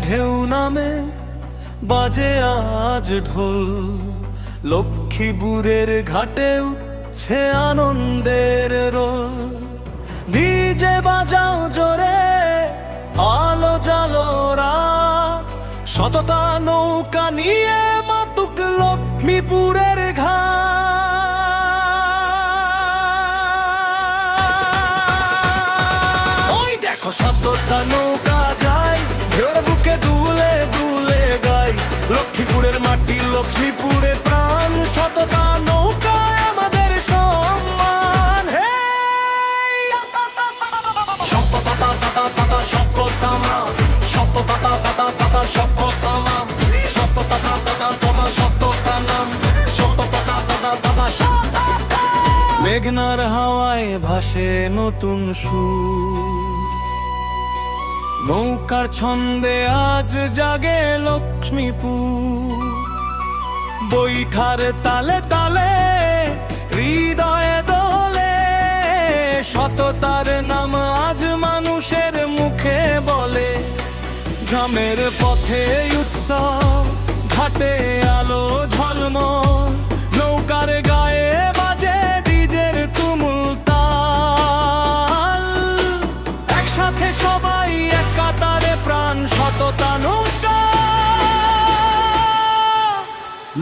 ঢেউ নামে বাজে আজ ঢোল, লক্ষ্মীপুরের ঘাটে উঠছে আনন্দের রোল। ডিজে বাজাও জোরে, আলো জালো রাত, সততা নৌকা নিয়ে মাতুক লক্ষ্মীপুরের ঘাট। ওই দেখো সততা নৌকা যায়, ঢেউর বুকে দুলে দুলে গায়, লক্ষ্মীপুরের মাটি লক্ষ্মীপুরের প্রাণ, সততা নৌকায় আমাদের সম্মান। হে সততা পাতা পাতা সততা নাম, সততা পাতা পাতা সততা নাম, সততা পাতা পাতা সততা নাম, সততা পাতা পাতা সততা। মেঘনার হাওয়ায় ভাসে নতুন সুর, নৌকার ছন্দে আজ জাগে লক্ষ্মীপুর। বৈঠার তালে তালে হৃদয়ে দোলে, সততার নাম আজ মানুষের মুখে বলে। গ্রামের পথে উৎসব, ঘাটে আলো ঝলমল, নৌকার গায়ে বাজে ডিজের তুমুল তাল। একসাথে সবাই এক কাতারে প্রাণ, সততা নৌকা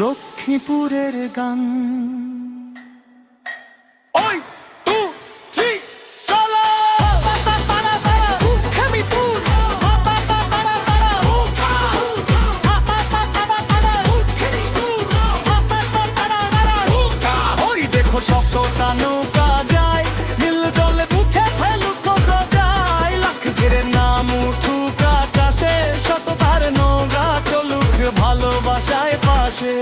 লক্ষ্মীপুরের গান। ওই টু থ্রি চলো, লক্ষ্মীপুর। ওই দেখো সততা নৌকা যায়, নীল জলে বুকে ফেলুক যায়, লাখ ঘিরে নাম উঠুক আকাশে, সততার নৌকা চলুক ভালোবাসায় পাশে।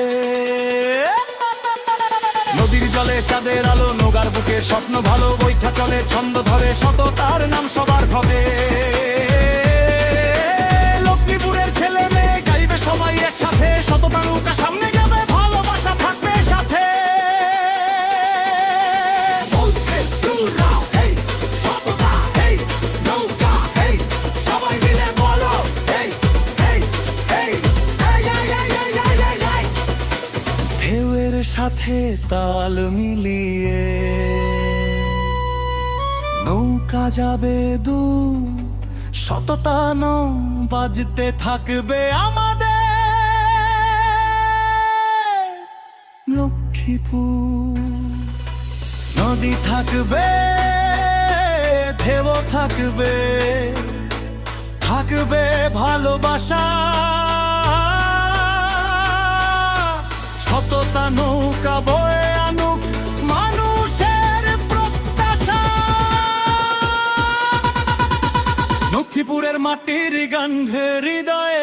নদীর জলে চাঁদের আলো, নৌকার বুকে স্বপ্ন ভালো, বৈঠা চলে ছন্দ ধরে, সততার নাম সবার হবে। লক্ষ্মীপুরের ছেলে মেয়ে গাইবে সবাই একসাথে, সততা নৌকা সামনে যাবে, ভালোবাসা থাকবে সাথে। ঢেউয়ের সাথে তাল মিলিয়ে নৌকা যাবে দূর, সততা নৌ বাজতে থাকবে আমাদের লক্ষ্মীপুর। নদী থাকবে, ঢেউ থাকবে, থাকবে ভালোবাসা, সততা নৌকা বয়ে আনুক মানুষের প্রত্যাশা। লক্ষ্মীপুরের মাটির গন্ধে হৃদয়